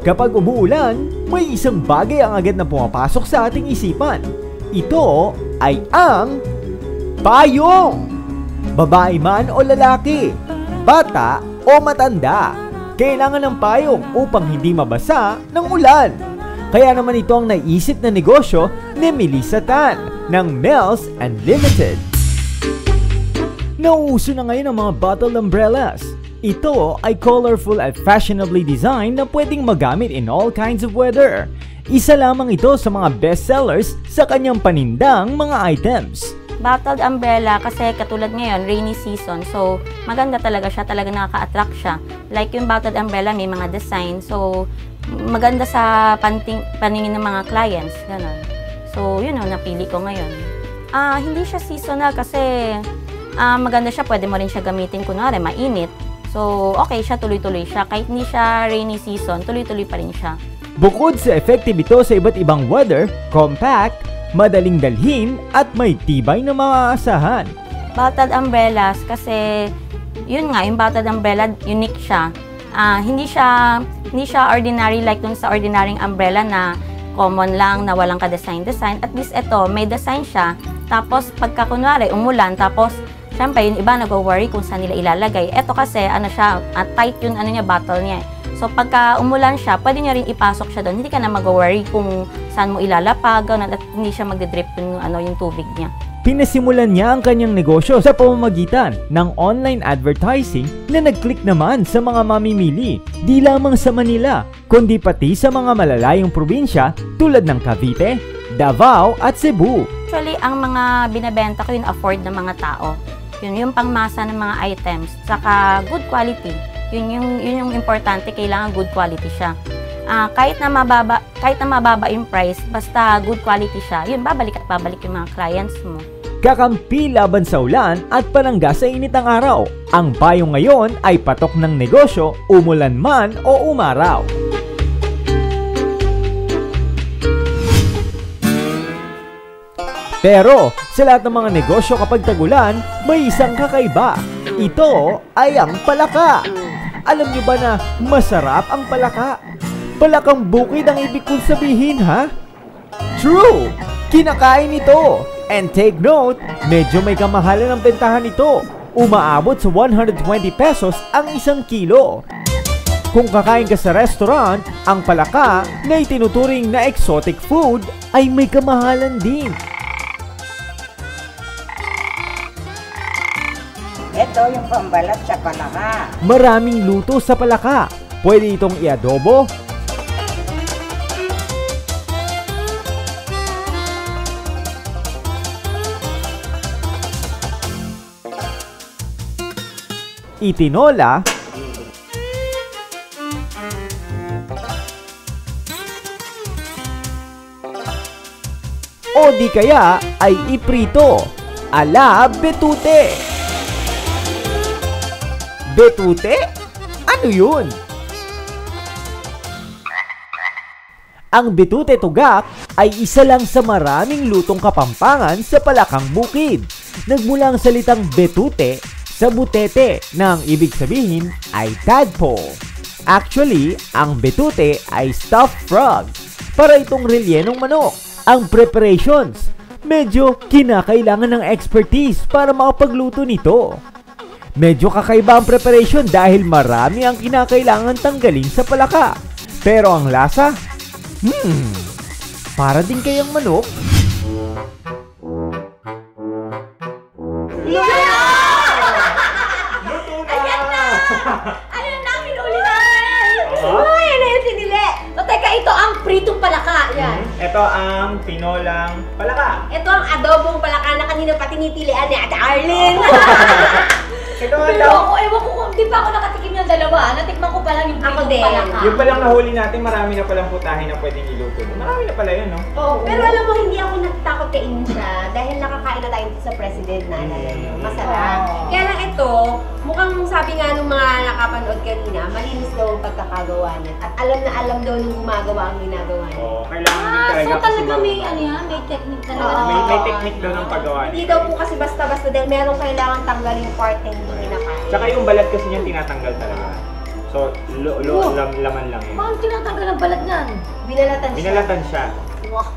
Kapag umuulan, may isang bagay ang agad na pumapasok sa ating isipan. Ito ay ang payong! Babae man o lalaki, bata o matanda, kailangan ng payong upang hindi mabasa ng ulan. Kaya naman ito ang naisip na negosyo ni Melissa Tan ng Mel's Unlimited. Nauuso na ngayon ang mga bottle umbrellas. Ito ay colorful at fashionably designed na pwedeng magamit in all kinds of weather. Isa lamang ito sa mga bestsellers sa kanyang panindang mga items. Bottled umbrella kasi katulad ngayon, rainy season. So, maganda talaga siya. Talaga nakaka-attract siya. Like yung bottled umbrella, may mga design. So, maganda sa paningin ng mga clients. Ganon. So, yun ang napili ko ngayon. Hindi siya seasonal kasi maganda siya. Pwede mo rin siya gamitin kunwari, mainit. So, okay siya, tuloy-tuloy siya. Kahit hindi siya rainy season, tuloy-tuloy pa rin siya. Bukod sa effective ito sa iba't ibang weather, compact, madaling dalhin, at may tibay na maaasahan. Bottled umbrellas kasi, yun nga, yung bottled umbrella, unique siya. Hindi siya ordinary like dun sa ordinaryong umbrella na common lang, na walang ka-design. At least ito, may design siya. Tapos, pagka kunwari, umulan, tapos, siyempre, yung iba nag-worry kung saan nila ilalagay. Ito kasi, tight yung bottle niya. So, pagka umulan siya, pwede nyo rin ipasok siya doon. Hindi ka na mag-worry kung saan mo ilalapag, at hindi siya magdidrip yung tubig niya. Pinasimulan niya ang kanyang negosyo sa pamamagitan ng online advertising na nag-click naman sa mga mamimili. Di lamang sa Manila, kundi pati sa mga malalayong probinsya tulad ng Cavite, Davao at Cebu. Actually, ang mga binabenta ko yung afford ng mga tao. Yun yung pangmasa ng mga items, saka good quality. Yun yung importante, kailangan good quality siya. Kahit na mababa yung price, basta good quality siya, yun, babalik at babalik yung mga clients mo. Kakampi laban sa ulan at panangga sa init ng araw. Ang payong ngayon ay patok ng negosyo, umulan man o umaraw. Pero sa lahat ng mga negosyo kapag tagulan, may isang kakaiba. Ito ay ang palaka. Alam niyo ba na masarap ang palaka? Palakang bukid ang ibig kong sabihin, ha? True! Kinakain ito! And take note, medyo may kamahalan ang bentahan nito. Umaabot sa 120 pesos ang 1 kilo. Kung kakain ka sa restaurant, ang palaka na itinuturing na exotic food ay may kamahalan din. Ito yung pambalat sa palaka. Maraming luto sa palaka. Pwede itong iadobo, itinola, o di kaya ay iprito ala betute. Betute? Ano yun? Ang betute tugak ay isa lang sa maraming lutong kapampangan sa palakang bukid. Nagmula ang salitang betute sa butete na ang ibig sabihin ay tadpole. Actually, ang betute ay stuffed frog. Para itong relyenong manok. Ang preparations, medyo kinakailangan ng expertise para makapagluto nito. Medyo kakaiba ang preparation dahil marami ang kinakailangan tanggalin sa palaka. Pero ang lasa, para din kayang manok. Ayun na, pinuli namin! Uy, ano yung sinili? So, teka, ito ang pritong palaka. Yan. Ito ang tinolang palaka. Ito ang adobong palaka na kanina pa tinitilian ni Ate Arlene. Ito Pero ewan ko kung di pa ako nakatikim yung dalawa. Natikman ko pa lang yung pritong palaka. Yung palang nahuli natin, marami na palang putahin na pwedeng iluto. Marami na pala yun, no? Oo, pero alam mo, hindi ako nagtakot kainin siya dahil nakakain na tayo sa president na masarap. Kaya lang ito, mukhang ang sabi nga nung mga nakapanood kanina, malinis daw ang pagkakagawa niya. At alam na alam daw nung gumagawa ang ginagawa niya. Oo, kailangan din talaga So kasi talaga may marunong. ano yan, may technique talaga. Oo. May technique daw ng paggawa Hindi niya. daw po kasi basta-basta dahil merong kailangan tanggalin part na hindi kinakain. Tsaka yung balat kasi niya tinatanggal talaga. So, laman lang yun. Paano tinatanggal ang balat niyan? Binalatan siya. Binalatan siya. Wow.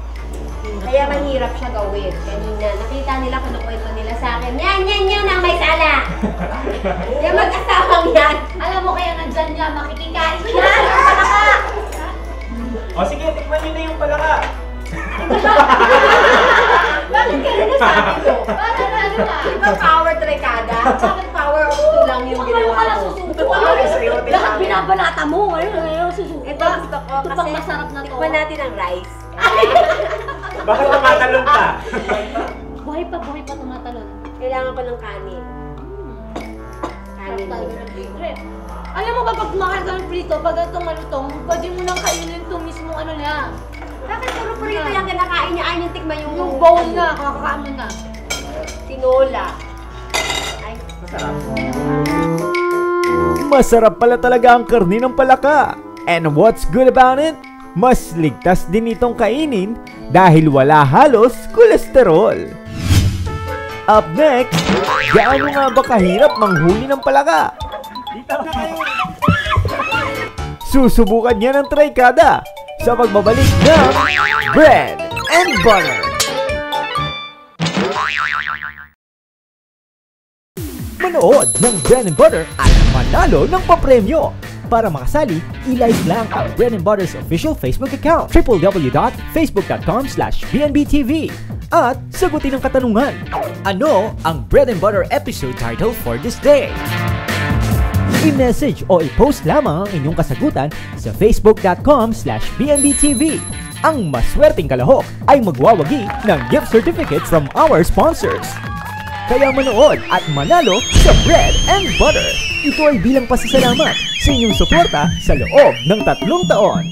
Kaya mahirap siya gawin. Kanina, nakita nila, kinukwento nila sa akin, yan ang may sala. Yung mag-asawang yan. Alam mo kaya nandyan niya, makikikain yan! Palaka! O sige, tikman niyo na yung palaka. Bakit kaya nasabi ko? Para na ano ka? Diba power trekada? Bakit power of two lang yung ginawa Pala ko? susuko. Sa'yo, Lahat binabanata mo. Ngayon susuko. Ito gusto ko Ito kasi pang masarap na to. tikman natin ang rice. Bakit tumatalon ka? Buhay pa tumatalon. Kailangan ko ng kanin. Kanin Sarap din. talaga ng favorite. Alam mo ba pag kumakain ka ng prito, pag itong malutong, pwede mo nang kainin itong mismong ano niya. Bakit puro prito yung kinakain niya? Ay, yung tikman yung Yung bowl na, kakakaan mo na. tinola. Ay, masarap. Masarap pala talaga ang karne ng palaka. And what's good about it? Mas ligtas din itong kainin dahil wala halos kolesterol. Up next, gaano nga ba kahirap manghuli ng palaka? Susubukan niya ng trikada sa pagbabalik ng Bread and Butter. Manood ng Bread and Butter at manalo ng papremyo. Para makasali, i-like lang ang Bread and Butter's official Facebook account, www.facebook.com/bnbtv, at sagutin ang katanungan. Ano ang Bread and Butter episode title for this day? I-message o i-post lamang ang inyong kasagutan sa facebook.com/bnbtv. Ang maswerteng kalahok ay magwawagi ng gift certificates from our sponsors. Kaya manood at manalo sa Bread and Butter. Ito ay bilang pasasalamat sa inyong suporta sa loob ng 3 taon.